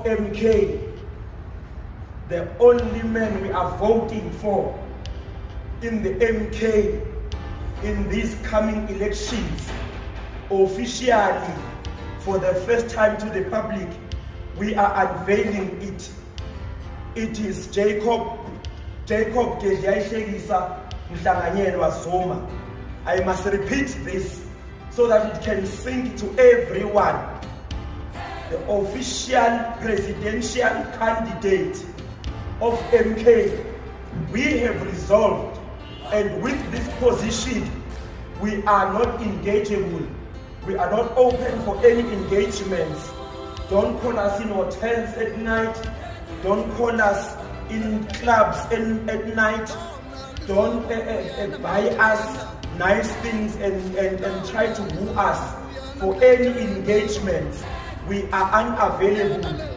MK, the only man we are voting for in the MK in these coming elections, officially for the first time to the public, we are unveiling it. It is Jacob Gedyaishegisa Mhlanganyelwa Zuma. I must repeat this so that it can sink to everyone. The official presidential candidate of MK, we have resolved, and with this position, we are not engageable. We are not open for any engagements. Don't call us in hotels at night. Don't call us in clubs at night. Don't buy us nice things and try to woo us for any engagements. We are unavailable.